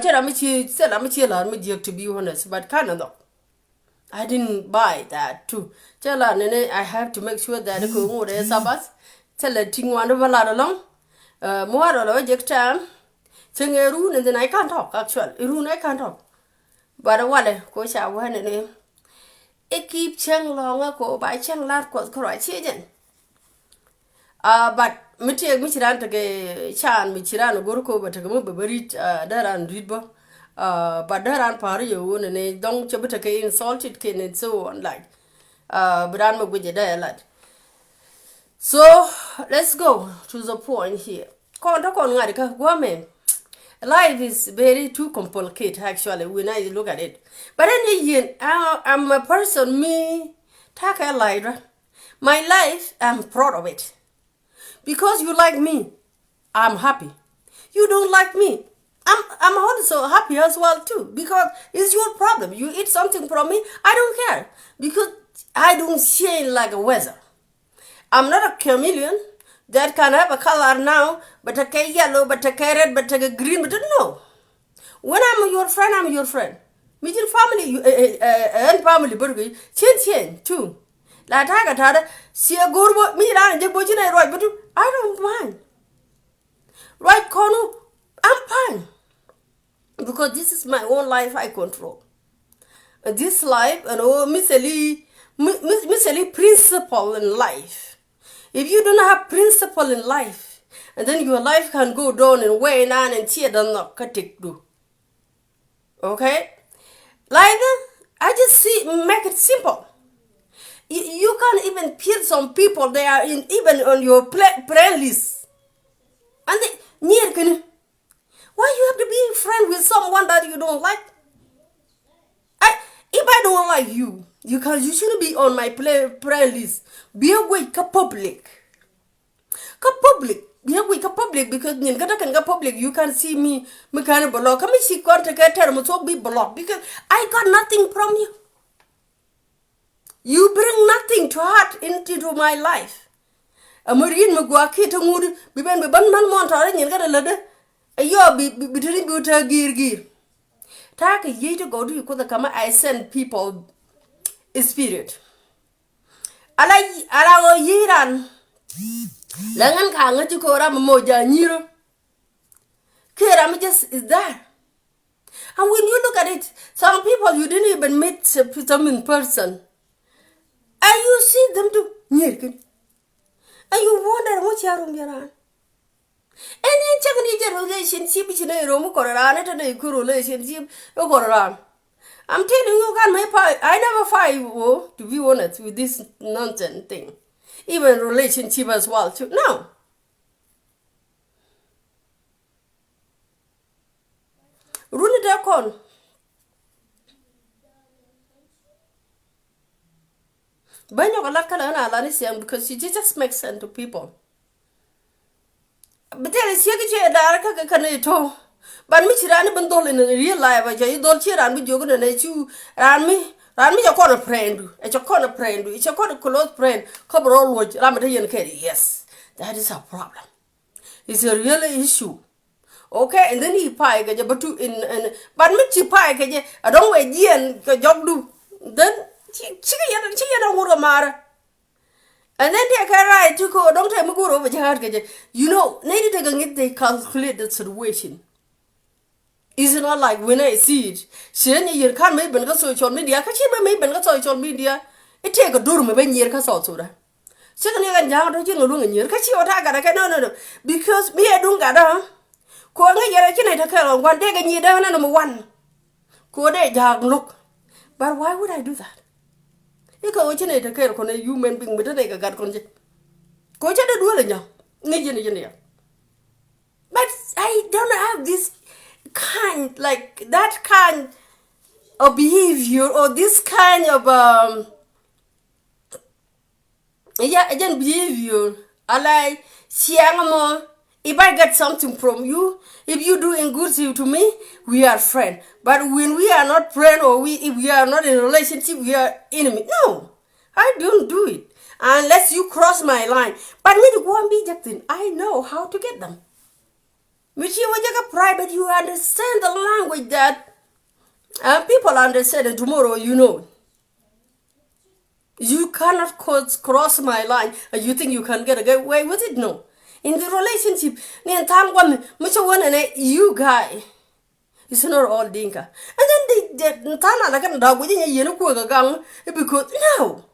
To be honest, but Canada, I didn't buy that too. I have to make sure that the Sabas, tell a thing one of a lot along, more or logic time, sing a rune and then I can't talk, actually. Rune I can't talk. But a water, coach, I want a name. It keep chang long ago by chang lad quote correct agent. But Michiran take chan, Michiran, Gorko, but a buried there and read book. But there are party you and a don't chabutake insulted kin and so on like. But I'm with you there, lad. So let's go to the point here. Life is very too complicated actually when I look at it. But then I'm a person, me, take a lighter. My life, I'm proud of it. Because you like me, I'm happy. You don't like me, I'm also happy as well too. Because it's your problem. You eat something from me, I don't care. Because I don't change like a weather. I'm not a chameleon that can have a color now, but a yellow, but a red, but a green, but no. When I'm your friend, I'm your friend. Meeting family and family burger, chin too. La taga tada, see a good me and the butcher right, but I don't mind. Right, Cornu, I'm fine. Because this is my own life I control. This life and Missy principle in life. If you don't have principle in life, and then your life can go down and way on and tear down not do. Okay? Like I just make it simple. You can't even kill some people, they are even on your prayer list. And why you have to be friend with someone that you don't like? If I don't like you, you shouldn't be on my prayer list. Be away public. Public. Be away public because you can go public. You can see me. Me kind of block. Come see contact term so be blocked because I got nothing from you. You bring nothing to heart into my life. A marine magwaki to mood. Be ban man montar and you got a ladder. A yo be between buta gear. Take a year to go to you could come. I send people spirit. Ala yiran. Langan kanga to kora moja niro. Kera just is there. And when you look at it, some people you didn't even meet them in person. And you see them to nirkin. And you wonder what you're on your own. And in Japanese relationship, which in a room corana and a relationship, I'm telling you, I never fight to be honest with this nonsense thing. Even relationship as well too. No. Run it down. Because she just makes sense to people. But there is a dark canato. But me ran bundle in real life, I don't cheer and be joking and you ran me a corner friend, it's a corner friend, it's a corner close friend, cover all watch, Ramadan carry. Yes, that is a problem. It's a real issue. Okay, and then he pie but two in but me pie, I don't wait and job do. Then she don't want to matter. And then they can ride to go, don't take me go over your heart. You know, they calculate the situation. It's not like when I see it. You can't make a social media. Can she make a social media? It take a dorm when you're a social. Second, you can down to you and you're catching what I got. No. Because me, I don't got her. Calling your generator one day and you're down number one. Could I look? But why would I do that? You can originate a care on a human being with a nigger got conject. Coach at the dwelling. But I don't have this kind, like that kind of behavior or this kind of again behavior. I like siangamo. If I get something from you, if you doing good to me, we are friends. But when we are not friends or if we are not in a relationship, we are enemy. No, I don't do it unless you cross my line. But me to go and be Jackson, I know how to get them. Michi wajaka private, you understand the language that people understand, and tomorrow you know. You cannot cross my line and you think you can get away with it? No. In the relationship, you guy, it's not all dinka. And then they tana like a dog within a year because no.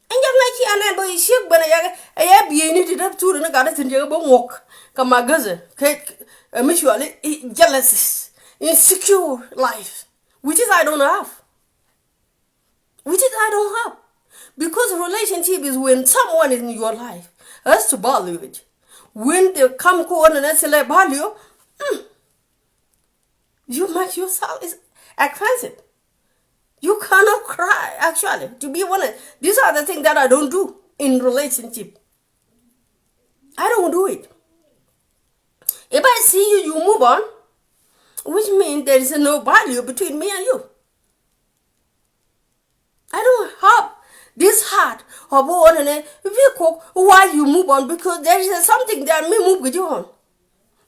And young like and I boy ship when I have been up to the garden and you walk. Come my cousin, mutually jealous, insecure life, which is I don't have. Which is I don't have. Because relationship is when someone is in your life has to value it. When they come on and say value, you make yourself expensive. You cannot cry, actually. To be honest, these are the things that I don't do in relationship. I don't do it. If I see you, you move on, which means there is no value between me and you. I don't have this heart of one and why you move on, because there is something that may move with you on.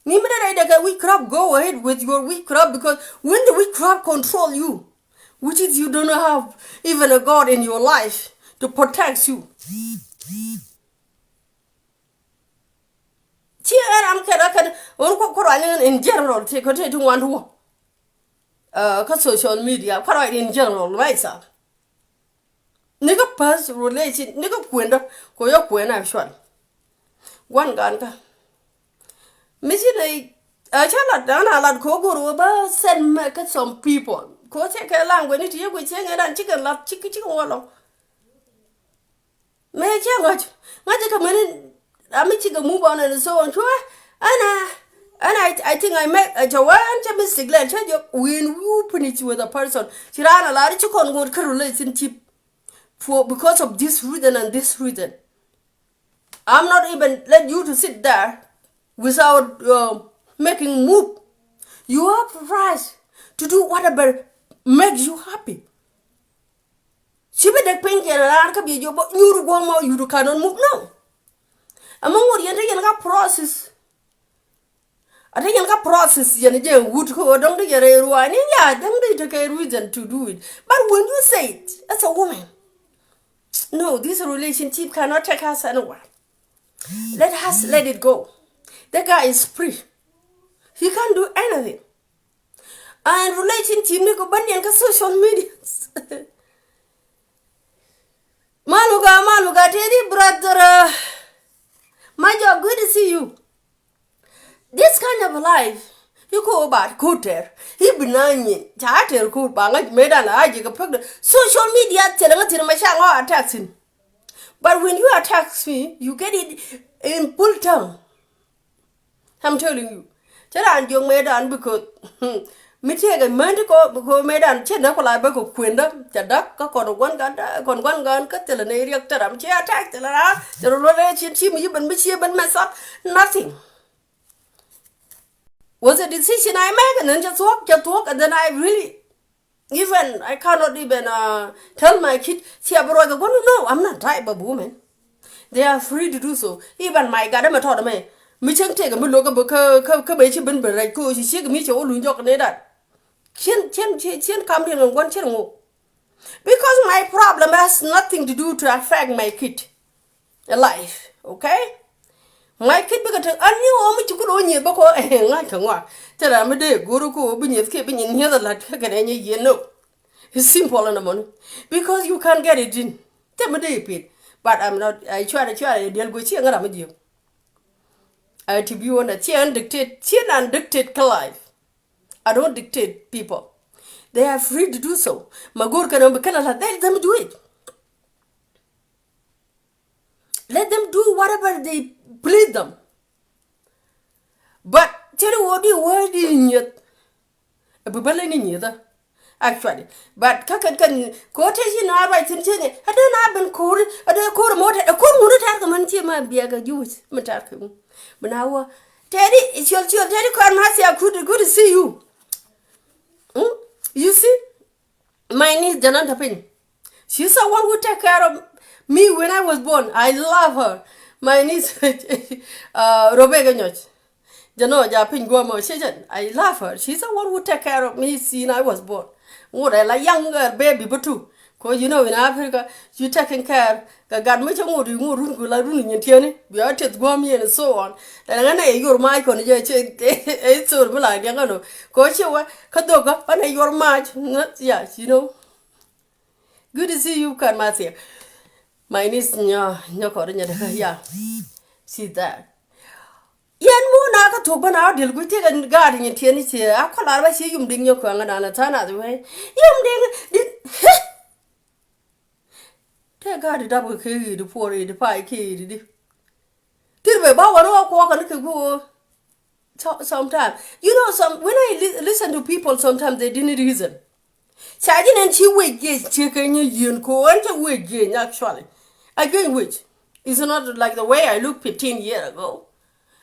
Weak crop, go ahead with your weak crop, because when the weak crop control you, which is you don't have even a God in your life to protect you. In general, take to one social media, in general, myself. Nigga pass relation, nigga kwenda, koyo kwena actually. One ganka. Missy I cannot done a lot kogo over send make some people. Ko take a language into you with and chicken lot chicken wallow. May I much? Magic a minute, I'm a move on and so on. And I think I met a Joanne Mr. Glenn, when you put it with a person. She ran a lot of chicken good relationship. Because of this reason and this reason, I'm not even let you to sit there without making move. You have right to do whatever makes you happy. She be the pink and I be your but you one more you cannot move now. Among what you process. I think you process you would go don't get a ruin. Yeah, don't take a reason to do it. But when you say it, as a woman. No, this relationship cannot take us anywhere. Let us let it go. The guy is free. He can't do anything. And relationship ni ko banyan ka social media. Maluga, Teddy brother. My job, good to see you. This kind of life, you go about quarter. He benign, charter cool bang made an idea of social media telling my shang attacking. But when you attack me, you get it in full tongue. I'm telling you. Tell young maiden because me take a man to go because maiden chenapala bako quinda, Jadak, one gun, cut till an area that I'm chair attacked the relationship, even myself, nothing. Was a decision I made and then just walk, and then I really, even, I cannot even tell my kid, see, I brother, no, I'm not type of woman. They are free to do so. Even my godmother told me, Mitchell take a look at Kabach Ben Bereko, she shake me to all New York and that. Chin come in on one chin. Because my problem has nothing to do to affect my kid. Life, okay? My kid because I knew only to go on your book like a walk. Tell I'm a day, go to go, be keeping in here like any year. No, it's simple in the morning because you can't get it in. Tell me, day, Pete. But I'm not, I try to deal with you and I'm with you. To be on a chin and dictate life. I don't dictate people. They are free to do so. My good can let them do it. Let them do whatever they please them. But tell you what you were in yet. A bubble in either. Actually, but can quotation are right in Chile. I don't have been called a quarter motor, a quarter motor might be a use. But now, Teddy, it's your Teddy Carmasia could good to see you. You see, my niece Jananta Pin. She's the one who take care of me when I was born. I love her. My niece, Rebecca Notch. Jano ja pin go mo shejan. I love her. She's the one who take care of me since I was born. What I like younger baby but too. Cause you know in Africa you taking care. God me changu di nguru ngula runi nyetiani. Bi atet go me and so on. And then your mic on je che it's so like yangano. Cause you kadoga and your mic. Yeah, you know. Good to see you, Karmathia. My niece nya yeah. See that. Yan mo na ka to bana dil ku te gan gari ni tieni che a kola ba shi yum ding yo ko ngana na ta na de yum ding te gari da bu ke di pore di pai ke di til be ba wa ro ko ka ke go sometimes you know when I listen to people sometimes they didn't reason charging and she wait get chicken yin ko and she wait get actually again which is not like the way I looked 15 years ago.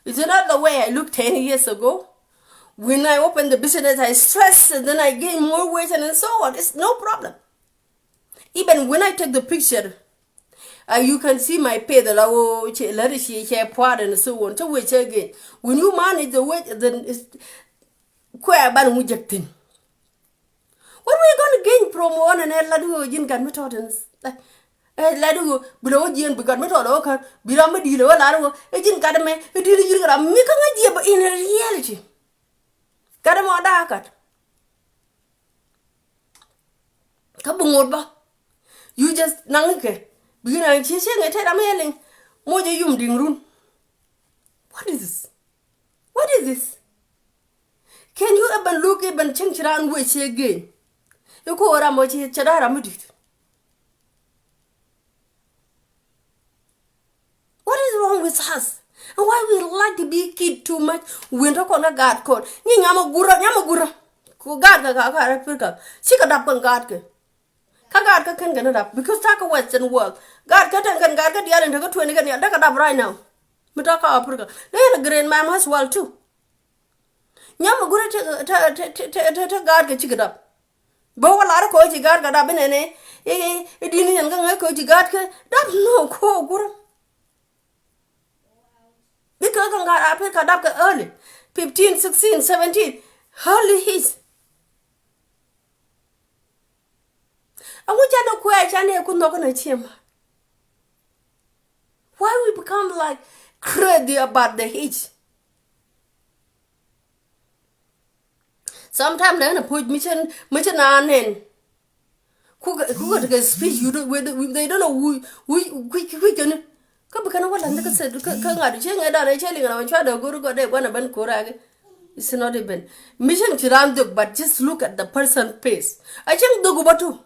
Is it not the way I looked 10 years ago? When I opened the business, I stressed and then I gained more weight and so on. It's no problem. Even when I take the picture, you can see my pay, the low, part and so on. To which again, when you manage the weight, then it's quite bad rejecting. What are we going to gain from one and a ladu in Ganmetodens? Ladu below Jin because Metodoka, Birama Dilo, Laro, a Jin Cadame, a Dilo, make an idea, but in reality. Cadamo Dakat. Kabumba. You just Nanke. Begin and chasing a teramailing. Moja yum ding room. What is this? What is this? Can you ever look up and change around which again? You call Ramochi Chadara Mudit. What is wrong with us? And why we like to be kid too much? We talk on a guard code. Yamagura. Ko guard ka Africa. She got up on guard. Kagard can get it up because take a Western world. God can guard the other and go to any get up right now. Mutaka Africa. Then a great man as well too. Yamagura to guard get chicken up. But what lot of coach guard got up in any. It didn't go coach guard. That's no co. Because I got pick up early. 15, 16, 17. Early his. I want you to question I could not gonna him. Why we become like crazy about the age? Sometimes then I put mission on in. Who got a speech you don't they don't know who can. It's not even mission chiranduk, but just look at the person's face. I think do go too.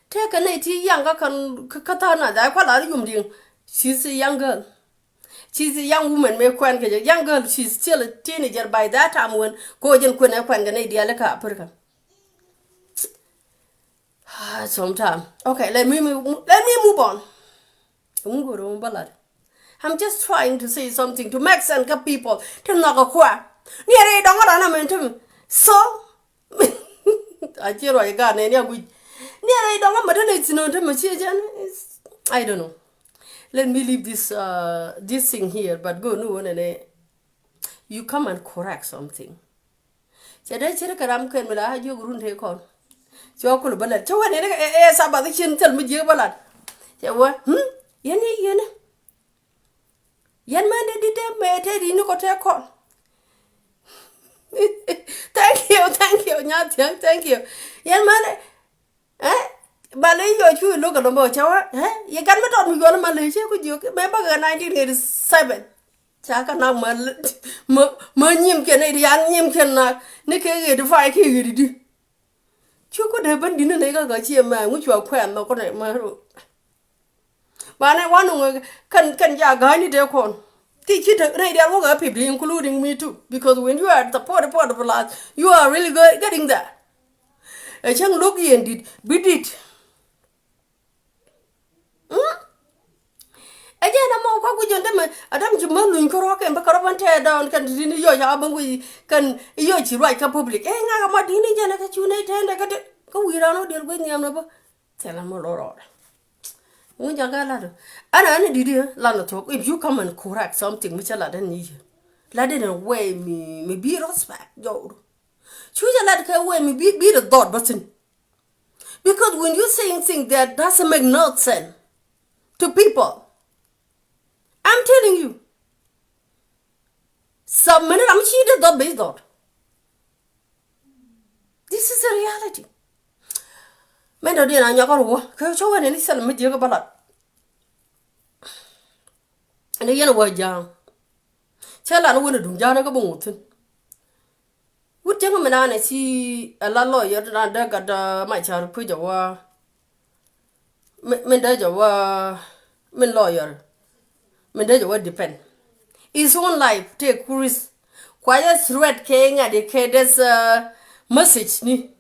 Take an 80 younger katana, I call her yum. She's a young girl. She's a young woman, may quite a young girl, she's still a teenager by that time when Kojan couldn't find an idea like Africa. Sometime. Okay, let me move on. I'm just trying to say something to make sense of people to knock a quack. Near a dog so I tell you, I got any of which near a dog, but it's not a machine. I don't know. Let me leave this thing here, but go no one and you come and correct something. Said I said I'm can with a you wouldn't take on. So I could ballet. So when somebody can tell me you ballad. Say what? Yen. Yan man did them made in no take on. Thank you, thank you. Yan man, Malaysia, you look at the mocha, You can't let me go to Malaysia with you. Remember 1987. Chaka now, Munyim Canadian, can Nicky to 5 kid. You could have been dinner nigger got here, man, which you are quite not going to my room. But I want to can ya guide their corn. Teach it to radio work people, including me too, because when you are at the port of the last, you are really good getting that. A young looky and did beat it. Again, I'm all good gentlemen. I don't you mumbling corrock and back tear down can continue your job and we can yochi right a public. Eh, I'm a dinner and I got you night and I got it. Go we don't know deal with you. Tell them all. When you got ladder. And I did Lana talk. If you come and correct something which I don't need you. Let it away me be respect, yo. Choose a let away me be the dot button. Because when you're saying things that doesn't make no sense to people, I'm telling you. Some minute I'm cheated dot base dot. This is a reality. Men do dina nyakor wo ka cho wen ni sel me je ga balat ene yen wo jang chala no wona dum jana ga bongutin wutte ngo mena na si ala lo yer na da ga da ma char pu ja wa men da ja wa men lawyer men da ja wa depend his own life take risk quiet threat king at the kid's message ni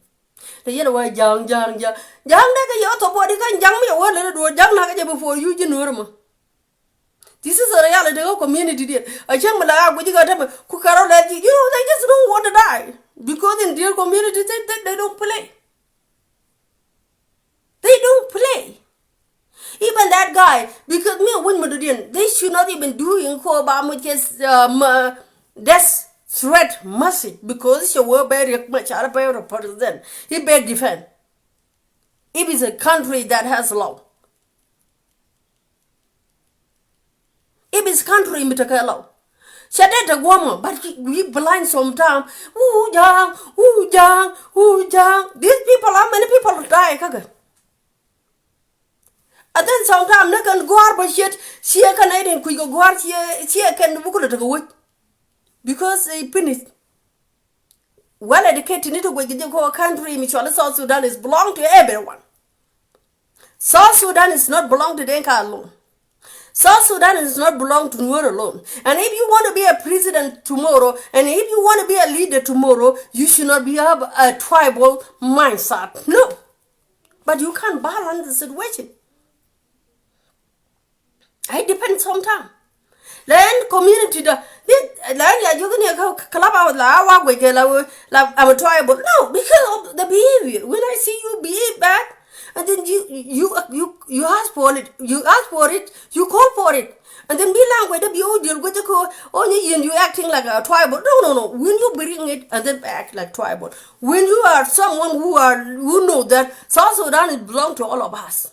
the yen wa jang da ga yo to body kan jang me wo le do jang na ga je before you ji normal. This is a reality of community there. I check my lag with you got them who carol like you know they just don't want to die. Because in their community they don't play. They don't play. Even that guy, because me and Winmudin, they should not even do in Kobama just death threat message because you were very much out of person. He better defend. It is a country that has law. If it's country mitakalo. Shadeta woman, but we blind sometimes. Ooh jang. These people, how many people die? Kaga. And then sometimes they can go out, but shit, she can I didn't quick go out here, she can book it away. Because they finish. Well educated need to go to a country, Michelle South Sudan is belong to everyone. South Sudan is not belong to Denka alone. South Sudan does not belong to Nuer alone. And if you want to be a president tomorrow, and if you want to be a leader tomorrow, you should not have a tribal mindset. No. But you can't balance the situation. It depends sometimes. Then community, then you can club out I'm a tribal. No, because of the behavior. When I see you behave bad, and then you ask for it, you call for it, and then be language the beauty with the call only you acting like a tribal. No. When you bring it and then act like tribal, when you are someone who know that South Sudan belongs to all of us,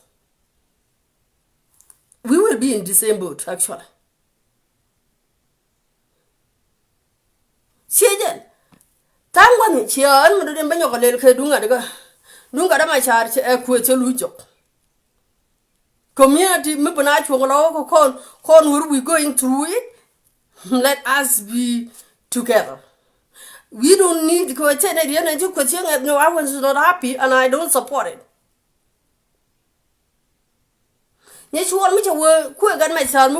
we will be in the same boat actually. Siajan, tangwan chian mo den banyo kale ke dunga da ma char ku lujo. Community me bana chwolo kon we going through it. Let us be together. We don't need to go tell it. No, I was not happy and I don't support it. Yes, you want me to work quick and myself,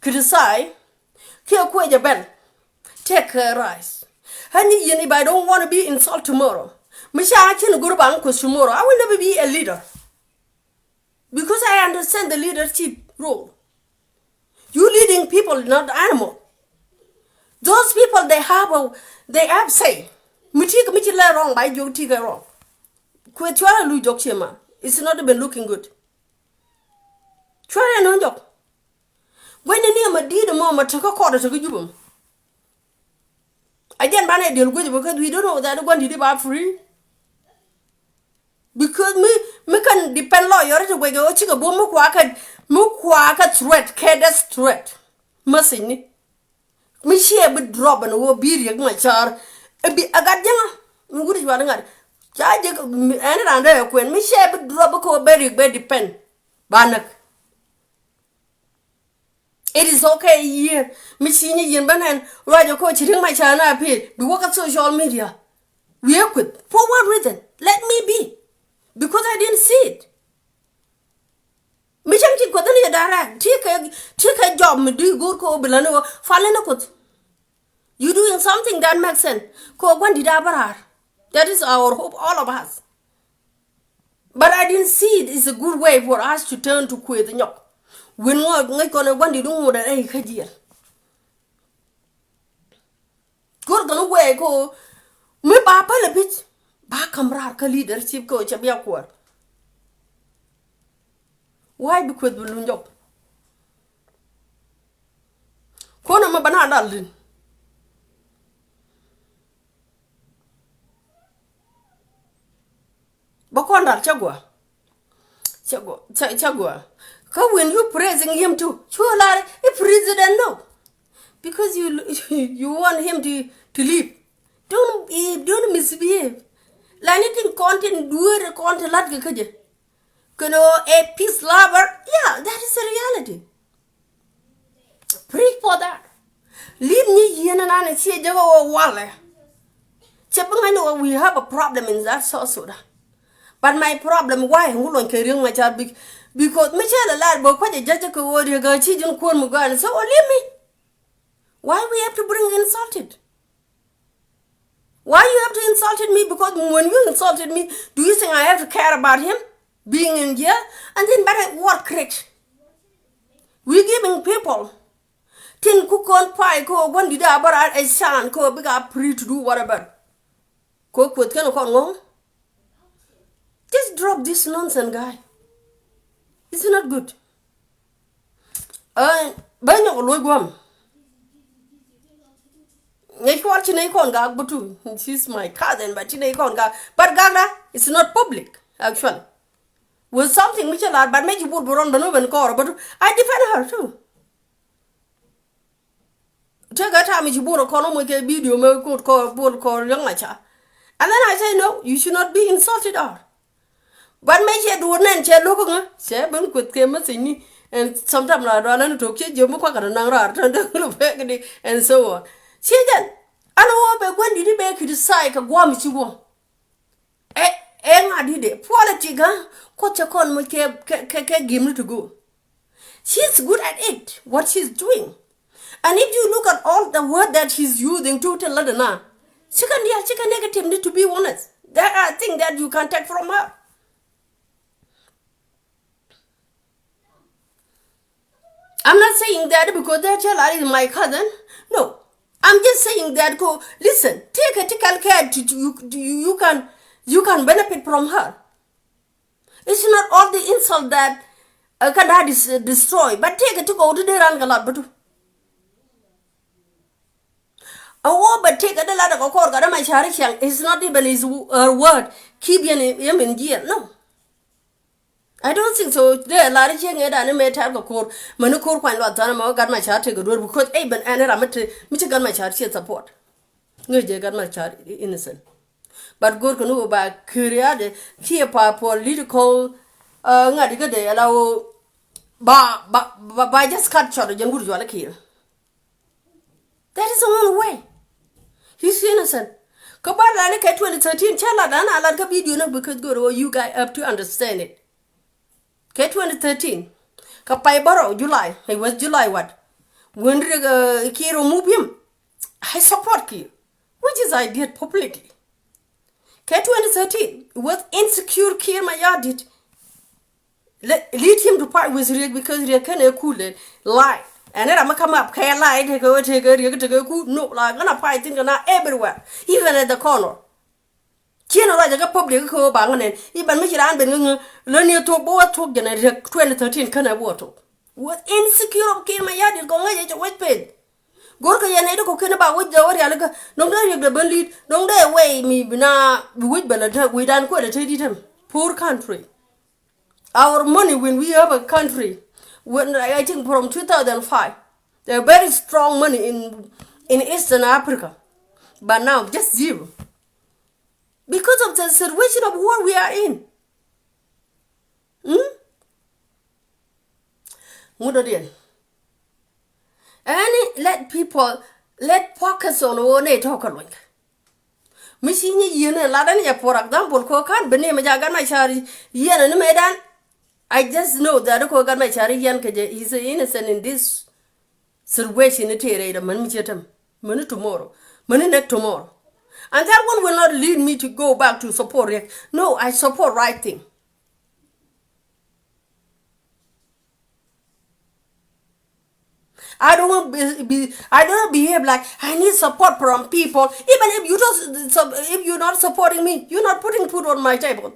criticize, kill quick your bell, take her rice. Honey, if I don't want to be insulted tomorrow, I can go to bank tomorrow. I will never be a leader. Because I understand the leadership role. You leading people, not animal. Those people they have say. Me wrong by you take wrong. It's not even looking good. Try no job. When the name of did a moment to quarter to you. I didn't ban deal with because we don't know that one did about free. Because me can depend lawyer to go chicken boom mukwaka threat, cadence threat. Mercy. Me share with drop and will be my char. A got young. Good is running at. Judge and under when me share with drop a co very depend. Banak. It is okay here. Me senior yin banan, right your coach in my channel appear. We work at social media. We are good. For what reason? Let me be. Because I didn't see it. Me chang got any direct. Take a job, me do good ko bilano, falling a good. You doing something that makes sense. Ko one did abarar. That is our hope, all of us. But I didn't see it is a good way for us to turn to quit the knock. When we're gonna want to do that, I can't hear. Good gonna way go. Me papa a bit. ba kamrar ka leadership ko chabia kwar. Why because bulunjok? Kona ma bana dalin. Bakondal chagwa. Chagwa. Because when you praising him too, sure like a president no. Because you want him to leave. Don't misbehave. Like anything content do it content lat kaje. Kono a peace lover. Yeah, that is a reality. Pray for that. Leave me here and see Jago Wale. I know we have a problem in that South Sudan. But my problem, why who don't carry my child? Because Michelle lad but quite a judge could word you go children corn mugan, so leave me. Why we have to bring insulted? Why you have to insulted me? Because when you insulted me, do you think I have to care about him being in jail? And then better what correct? We giving people tin cook on pie ko one did about a son ko big up pre to do whatever. Cook with can of just drop this nonsense guy. It's not good. Banyo Lugwam. She's my cousin, but but Gaga, it's not public, actually. Was something which a lot, but maybe you would run the Nuben core, but I defend her too. Take a time you bought a column with a video, good call young macha. And then I say, no, you should not be insulted her. But make you do an end, look, Shabon could came and sometimes I run to kid you, and so on. See then, I know when did you make you decide a guam you want? I did it. Quality gun, what you call me, give me to go. She's good at it, what she's doing. And if you look at all the word that she's using to tell her now, she can negative need to be honest. There are things that you can take from her. I'm not saying that because that child is my cousin. No. I'm just saying that go listen, take ethical care you can benefit from her. It's not all the insult that can destroy, but take it to go to the rangalat but but take a lot of court my charity it's not even his word keep him in jail. No. I don't think so. There are large young anime type of court. Manukur quite lot done got my charity good because even and I'm got my charity support. No, they got my charity innocent. But good can know about curiosity, here political Nadiga de allow by just cut short of young good here. That is the one way. He's innocent. Kabala like 2013 chala dana I like a video because good or you guys have to understand it. K 2013. Kapai Baro, July. It was July what? When Kiro move him. I support Kir. Which is I did publicly. K 2013. It was insecure Kir my did. Lead him to part with Rick because Rick can cool it. Lie. And then I'm come up, can lie, take a cool no like gonna fight things everywhere. Even at the corner. Chino like a public co bangan, even Michigan been learning to board talk generate 2013 can I water. What insecure of King my yard is going at your white pin. Gorka Yanado cooking about with the Orialaga, no day the bullied, no day away me bina with Bella, we done quite a treated him. Poor country. Our money when we have a country, when I think from 2005, they're very strong money in Eastern Africa. But now just zero. Because of the situation of war we are in. And let focus on what they talk about. Missing you know, Ladania, for example, Kokan, Benem Jagan, my chari, Yen and Medan. I just know that I got my chari Yan is innocent in this situation. It is a money tomorrow, money next tomorrow. And that one will not lead me to go back to support it. No, I support right thing. I don't want I don't behave like I need support from people. Even if you don't, if you're not supporting me, you're not putting food on my table,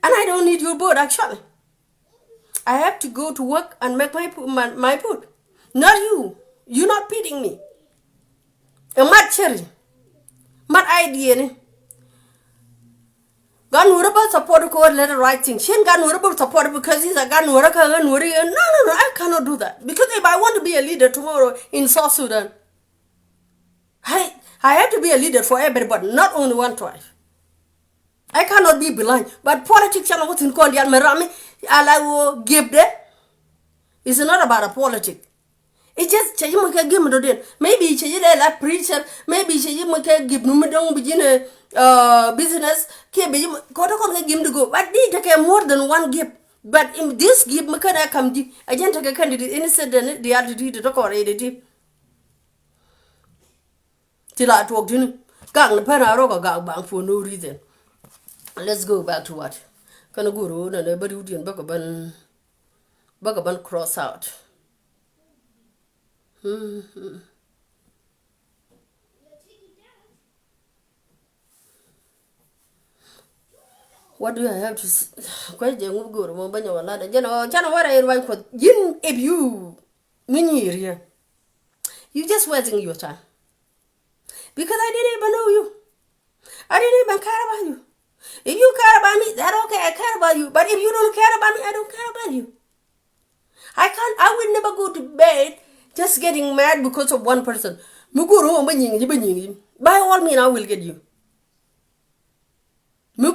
and I don't need your vote. Actually, I have to go to work and make my food. Not you. You're not feeding me. A mad cherry, mad idea. Gan Nuraba support ko letter writing. Shin Gan Nuraba support because he's a Gan Nuraka and Nuri. No, I cannot do that. Because if I want to be a leader tomorrow in South Sudan, I have to be a leader for everybody, not only one tribe. I cannot be blind. But politics and what's in Kondian Merami, I give them. It's not about a politics. It's just Chayimaka give me maybe Chayila like preacher, maybe Chayimaka give Numidong begin a business, Kotokon give to go. But they take more than one gift. But in this gift, Makana come, I didn't take a candidate innocent than the attitude to talk already. Till I talked to him. Gang the Panaroga gang bang for no reason. Let's go back to what? Can go road and everybody would in Bagaban cross out. What do I have to say? Quite young good, Mobanya, what I invite for you if you mean here. You just wasting your time. Because I didn't even know you. I didn't even care about you. If you care about me, that's okay, I care about you. But if you don't care about me, I don't care about you. I will never go to bed just getting mad because of one person. By all means, I will get you. You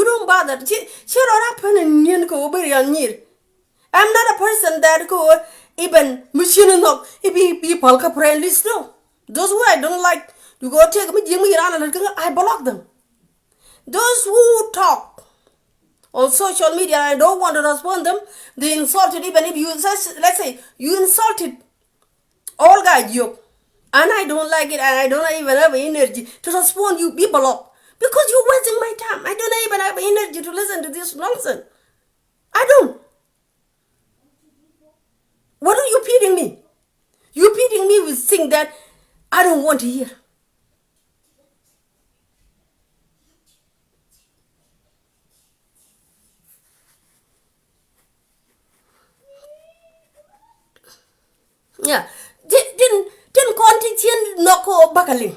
don't bother. I'm not a person that go even machine no people friendly no. Those who I don't like to go take me I block them. Those who talk on social media and I don't want to respond them, they insulted even if you let's say you insulted all guys you and I don't like it and I don't even have energy to respond you be blocked because you're wasting my time. I don't even have energy to listen to this nonsense. I don't. What are you feeding me? You're feeding me with things that I don't want to hear. Yeah. Didn't contact no ko bakaling.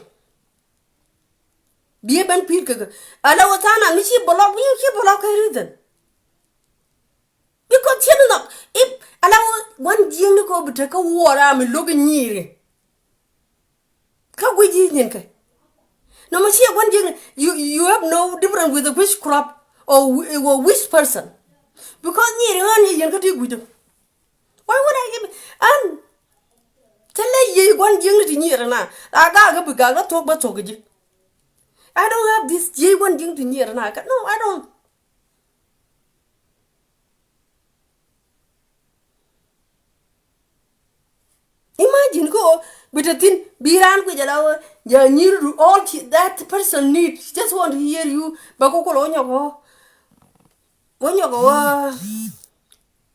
Be ben pir ka. Ala watana mi chi block reason. Because you know if allow one jing ko butaka wara mi logo nyire. Ka gwe jing ka. No machi one jing you have no difference with the which crop or which person. Because nyire on yin ka ti gudo. Why would I give and tell you one jing to nyire na. Aga ga bigaga talk ba talk ji. I don't have this J one jing to nyire na. No, I don't. Imagine go with a thin biran with a need all that person needs. Just want to hear you. Bakoko on your go. When you go,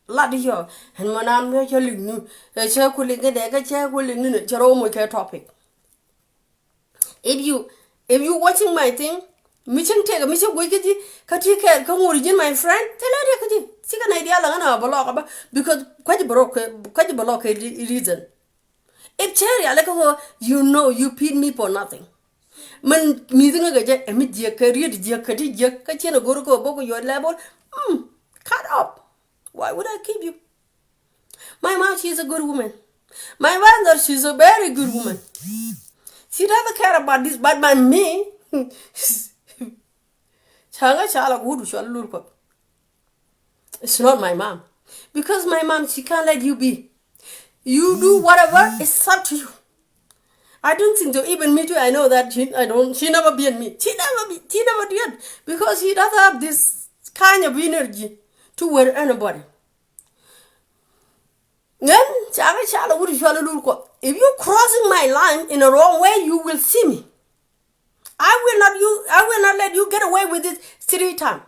Ladio, and when I'm telling you, a circling a chair will in a Jerome topic. If you watching my thing, mission take a mission wicked, Katika come origin my friend, tell her take an idea long because quite a block reason. If cherry, I like you know you paid me for nothing. Man, meeting a gadget, and meet your career, dear Kati, Kachina Goroko, Boko, your level. Cut up. Why would I keep you? My mom, she's a good woman. My mother, she's a very good woman. She never care about this, but by me, it's not my mom. Because my mom, she can't let you be. You do whatever, it's up to you. I don't think so. Even me too, I know that she never be in me. She never did. Because she doesn't have this kind of energy toward anybody. Then, if you're crossing my line in the wrong way, you will see me. I will not let you get away with it 3 times.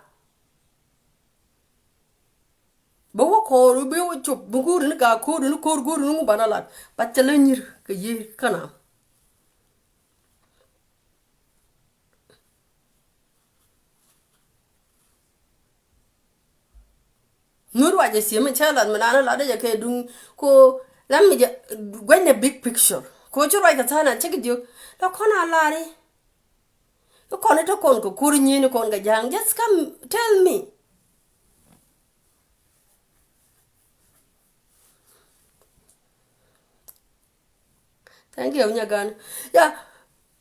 Bo ko be wo chop bu ko ni ka ko ni ko ni banalat ba telenir ke ye kana Nuer wa je sieme chala manana la de ke dun ko let me when the big picture ko ju right tana check it you la kona lari ko kona to kon ko kur ni kon ga jang just come tell me. Thank you nyagan yeah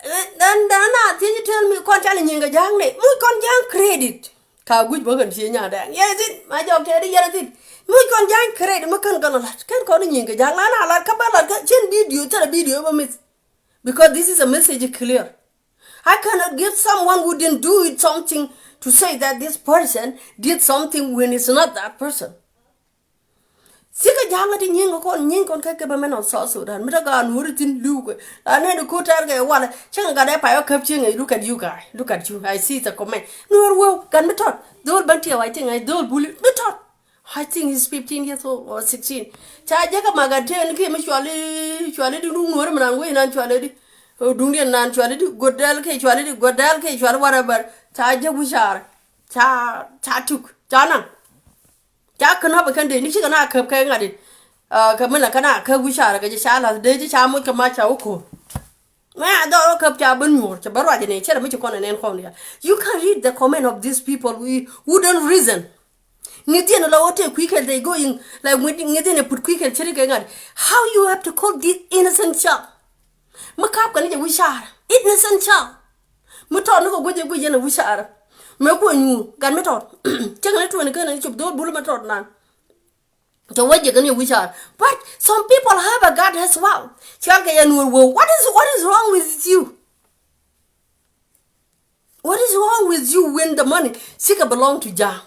then na tin you tell me kon chala ni ga jang ne mu kon jang credit ka guj bo kan si nya da yes it ma job te di yara tin mu kon jang credit mu kan kan la kan ko ni ga jang na la ka ba la ka chen video tara video ba miss because this is a message clear. I cannot give someone who didn't do it something to say that this person did something when it's not that person. Sika janga ti nying kon ka ba men on so Sudan. Mita ga nuri tin luke. La ne ko tar ga wala. Chenga ga da pa yo kap chenga look at you guy. Look at you. I see the comment. No well kan method. Dol banti I think I dol bully method. I think he's 15 years old or 16. Cha jaga magate ni ke mi chwali du nuri man we nan chwali di. Dungian nan chwali di godal ke chwali whatever. Cha jagu shar. Cha tuk. Cha ja kana ba kan de ni shi kana ka kai ngade ka mana kana ka gushara ga shala de ji cha mu ka ma cha uko ma do ka cha ban mu cha barwa de ne chere mu ko na nen ko ya you can read the comment of these people who don't reason ni tiene la wote quicker they going like when ni tiene put quicker chere ga ngade how you have to call this innocent child makap ka ni gushara innocent child mu to no go guje na gushara me ko nyu gan me tot chenga to ne kana chop do bulu me tot nan to waje gan yu char but some people have a god as well chal ga yan wo what is wrong with you what is wrong with you when the money sika belong to ja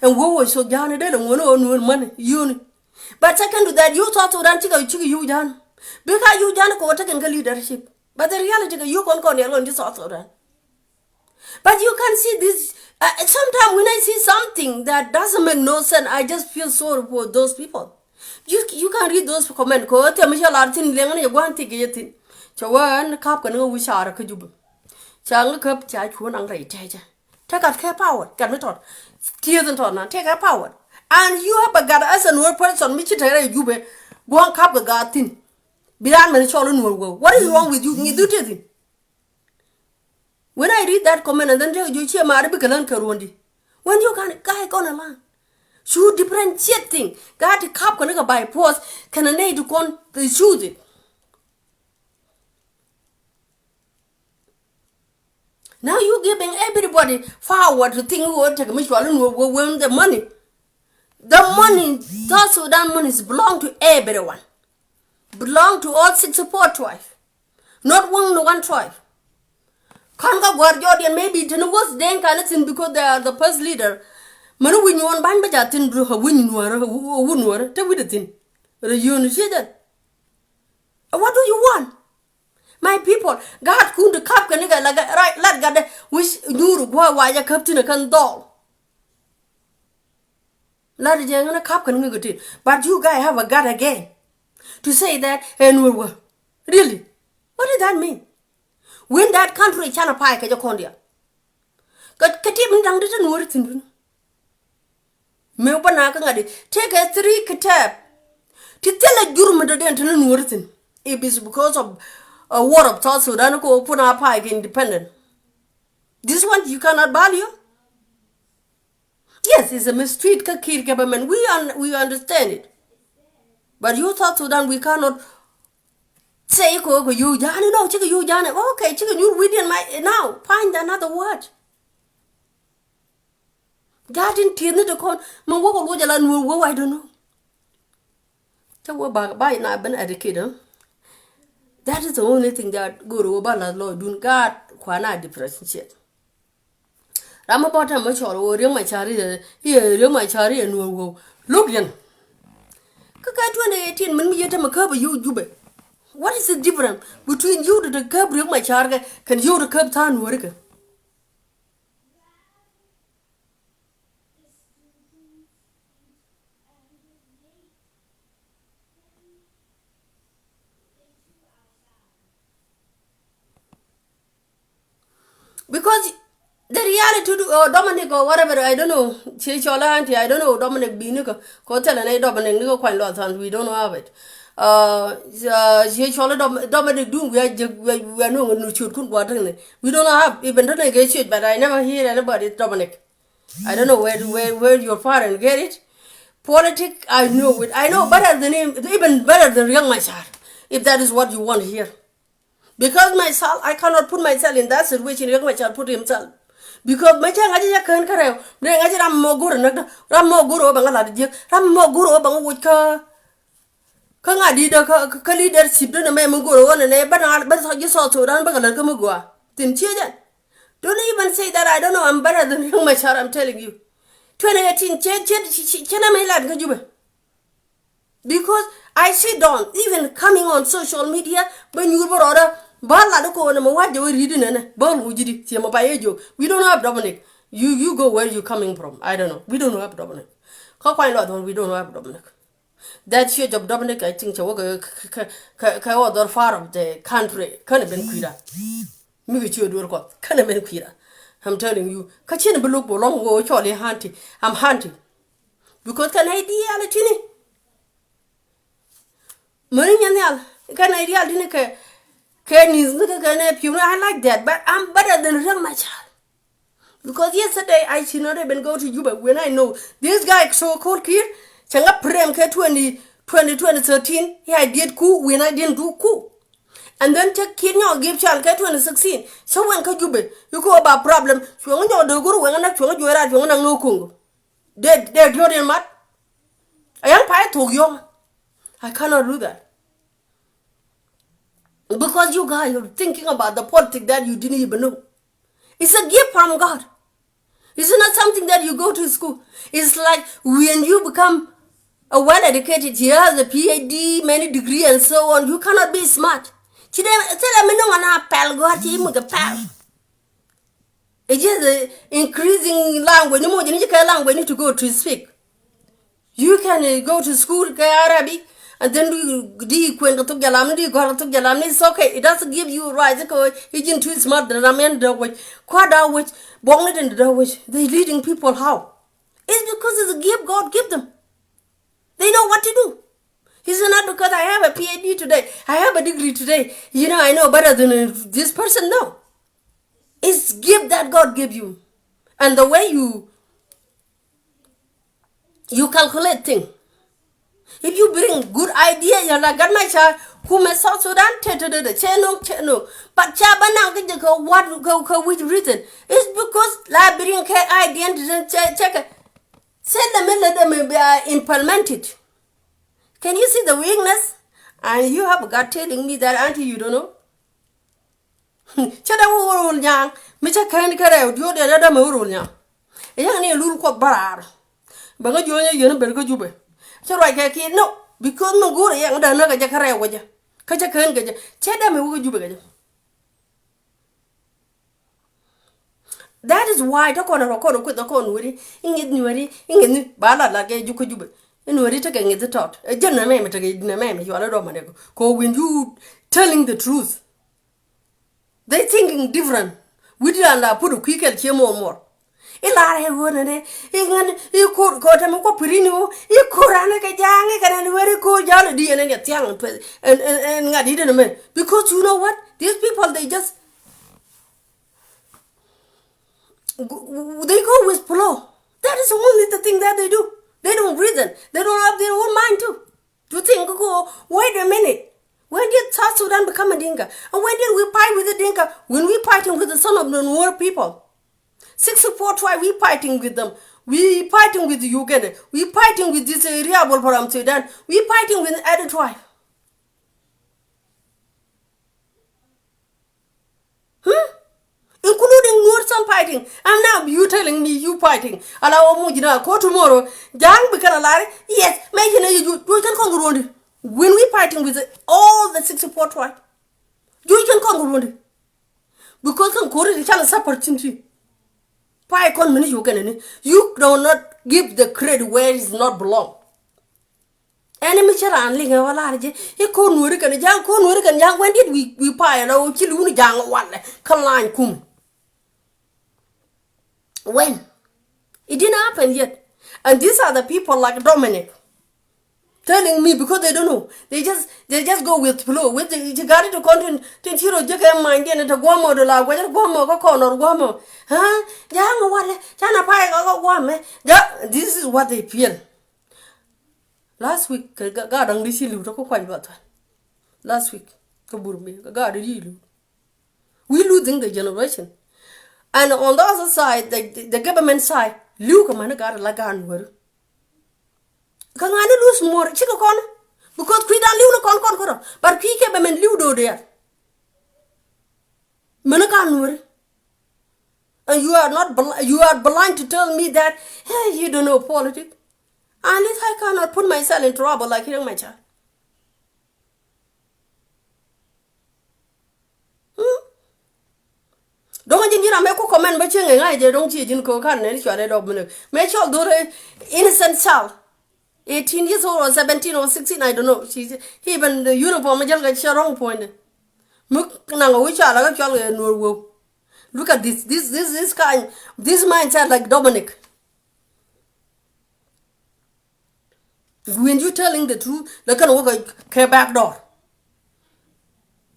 and wo so jana de no no money you but second to that you thought to ran chika you jan because you jan ko ta kan leadership but the reality you kon ya lon just so ran. But you can see this. Sometimes when I see something that doesn't make no sense, I just feel sorry for those people. You can read those comments. Ko te misha lartin lengan ya gwan ti getin. Chawan kap kan ngu shara ka jubu. Chang kap cha chuan ang rai teja. Take out power. Kan me tot. Tears and tot na. Take out power. And you have a god as a Nuer person. Michi tere jube. Gwan kap ga gatin. Biran man cholo Nuer. What is wrong with you? Ni do te. When I read that comment and then you hear my Arabic and Karundi, when you can guy gonna learn, should differentiating, got a cup can by post, can a need to con the shoot it. Now you giving everybody forward to think what take me will win the money. The money, South Sudan money belong to everyone. Belong to all 64 tribes. Not one tribe. Kanga Guardian maybe to know what's then kind of thing because they are the first leader. Manu win you on band bajatin brew a win you are a wound to with the thing. What do you want? My people, God could the cup can like right lad got wish you why you captain a can doll. Lad young a cup can go to but you guys have a God again to say that and we were really. What did that mean? When that country chana pai ka jakondia kat katib ndang de Nuer tin me bana ka ngadi take a 3 kitab to tell a jurm de den tin Nuer tin it is because of a war of South Sudan ko open up pai independent this one you cannot value. Yes, it's a mistreat ka kir government we understand it but you South Sudan we cannot say ko you jana no chika you jana okay chika you within my now find another word God in tine to con man wo ko jala nu wo I don't know ta wo ba na ban educated that is the only thing that go ba la lo dun God kwana differentiate rama bota ma choro wo reng ma chari ye reng ma chari nu wo look yan ka 2018 man mi yeta ma ka ba you jube. What is the difference between you to the curb ring my charge can you the curb town work? because the reality or Dominic or whatever, I don't know, Chichola auntie, I don't know, Dominic Binica, Cotel and Dominic Nico quite lot, and we don't have it. Chichola Dominic Doom, we are no shoot good water. We don't have even renegade, but I never hear anybody, Dominic. I don't know where your father get it. Politics, I know it. I know better than him, even better than young myself, if that is what you want to hear. Because myself, I cannot put myself in that situation, young myself put himself. Because my child, I can't carry. Bring I am more good and I'm more good over Bangladesh. I'm more good over Bangladesh. Can I did a leadership? Don't a man go on and but I just also run Bangladesh. Didn't you then? Don't even say that I don't know I'm better than you, my child, I'm telling you. 2018, because I sit down, even coming on social media, when you were order. We don't have Dominic. You go where you coming from. I don't know. We don't have Dominic. We don't have Dominic. That shit of Dominic, I think, other far of the country. Can't have been queer. Maybe you do what? Can't have been queer. I'm telling you. Kachin below long go, Charlie hunting. I'm hunting. Because can I deal it? Marinian, can I deal I like that, but I'm better than real my child. Because yesterday I should not even go to Juba when I know this guy so called here, Changa Prem K2013, yeah, I did coup when I didn't do coup. And then take Kenya give child K2016. So when Kajuba, you go about problem, you want your guru when I'm not sure you're at your no Congo. They're Jordan Mat. I am pie to young. I cannot do that. Because you guys are thinking about the politics that you didn't even know. It's a gift from God. It's not something that you go to school. It's like when you become a well-educated, you have a PhD, many degree and so on, you cannot be smart. It's just an increasing language. No you need to go to speak. You can go to school, Arabic, and then it's okay. It doesn't give you rights. It's too smart. They're leading people how? It's because it's a gift God give them. They know what to do. It's not because I have a PhD today. I have a degree today. I know better than this person. No. It's gift that God give you. And the way you calculate things. If you bring good idea, you're like, God, my child, who may South Sudan, channel. But Chabana, what go with written? It's because la bring idea and check. Send them and let them be implemented. Can you see the weakness? And you have God telling me that, auntie, you don't know? Chada will young, Mr. Kanaka, you the other Muru young. A young near Lulko Bar. But you know, Bergo. So I can't no, because no good young than a jacaré with you. Catch a can get you. Cheddar me, would you begin? That is why the corner of with the corn with it, in Nuäri, in Bala like you could do it. In Nuäri taking the thought. A general name, you are a Roman. Go when you telling the truth. They thinking different. We didn't put a quick and hear more. Ilare wonane ingan ikur ko tam ko pirino ikurana ka jange kana very cool jalo di and tiang and ngadi de me because you know what these people they just they go with flow. That is only the thing that they do. They don't reason. They don't have their own mind too. To think go wait a minute. When did South Sudan become a Dinka? And when did we fight with the Dinka? When we fighting with the son of the Nuer people. 64 tribe, we fighting with them. We fighting with Uganda. We fighting with this reliable from Sudan. We fighting with other tribe. Including Nuer fighting. And now you telling me you fighting. Allow Mujina, go tomorrow. Jang become a yes, making you can conquer it. When we fighting with all the 64 tribe, you can conquer it. Because can go to the challenge opportunity. You do not give the credit where it not belong. Enemy charan ling a large, he couldn't work and a young when did we pie and oh chill jang one, come line cum. When? It didn't happen yet. And these are the people like Dominic telling me because they don't know. They just go with flow. With the you got it to content to hero jaka mind and to guamo de la whether guamo go corner guamo. Huh? Jang what Jana pai go guame. This is what they feel. Last week God ang lisi lu to ko kwai ba. Last week ko burme God really. We losing the generation. And on the other side, the government side, look man got like Nuer. Can I lose more chicken corn? Because we don't live on corn, but we keep them in Ludo there. Manakan and you are not you are blind to tell me that hey, you don't know politics. And if I cannot put myself in trouble like hearing my child. Don't you make a comment but you I don't see in Kokan and you are a dog. Make sure do innocent child. 18 years old or 17 or 16, I don't know. She's even the uniform just got wrong point. Look at this kind, this mindset like Dominic. When you telling the truth, they can walk a back door.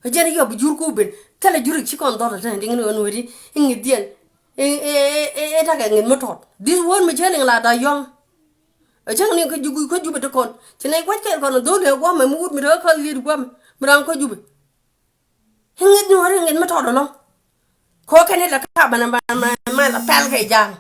A jenny of your Cuban, tell a jury chicken daughter standing in Nuäri, in Indian, attacking in Motor. This one me telling like young. A change could you better con. Tonight, what can a dollar woman move with her call you woman, but Uncle Juby. Hang it no ring in Motor along. Cocken it a cabin and my palgay jam.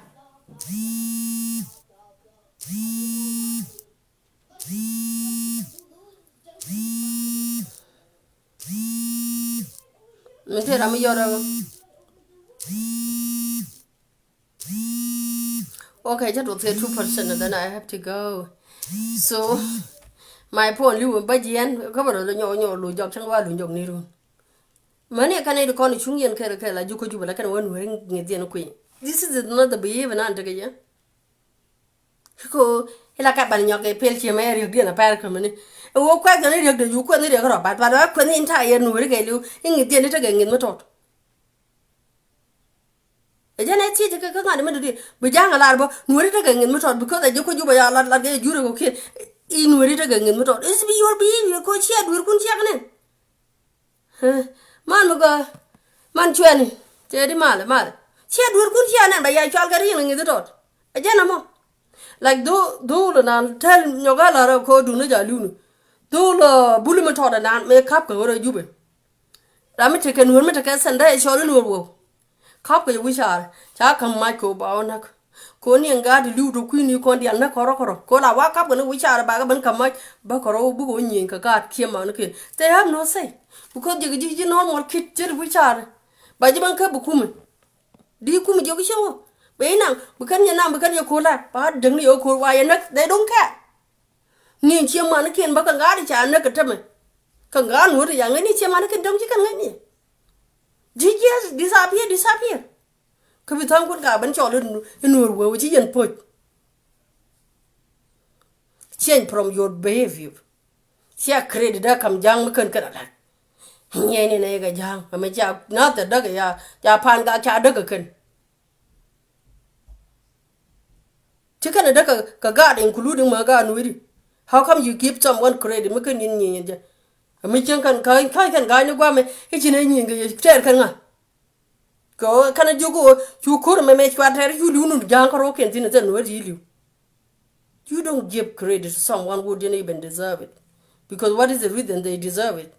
Okay, that will say 2% and then I have to go. So, my poor Lou by the end, cover the no job and while you don't need room. Many can I call it Chungian character like you could do, but I can one ring the queen. This is not the behavior under again. Go, like a banyoke, peltium area, dinner parcomony. And walk quite the little you couldn't get up, but I couldn't entire Nuäri in the dinner again in the tot. A Janet see the Kakan, but young alarbo, Nuäri again in Motor because I could do by a lot like a Juro kid in Nuäri again in Motor. Is be your behavior, coach here, we couldn't check. Man, man, Chuani, Teddy Mal. She had work good by a child getting in the dot. A genamo. Like do and tell Nogala of Codunaja Lunu. Do Bullimator and Aunt make up or a jube. Ramitic and Wometacas and I shall know. Copy which are Chakam Michael Bowanak. Coney and God Ludo Queen you con the Anacorocoro. Cola walk up and which are a bagaban Kamai, Bacoro, Buguni, and Kagat, Kiamanakin. They have no say. Because you know more kid which are. By the Banka Bukuman. Do you come with your show? Bainang, because you call up, but don't you call why they don't care. Nin Chiamanakin Bakangari and Nakataman. Kangan would a young any Chiamanakin don't you can let me. Just disappear. Could be tongue good gab and children in Nuer which you put. Change from your behavior. See a credit that come young McCann Canada. Yen nega jang, a major, not the dugger, Japan got a dugger. Chicken a dugger, Kagad, including Magan with you. How come you give someone credit, McCann in a Michan can guy no guame, it's in a chair. Go, can you go? You couldn't make what you do, young or okay, and then what you. You don't give credit to someone who didn't even deserve it. Because what is the reason they deserve it?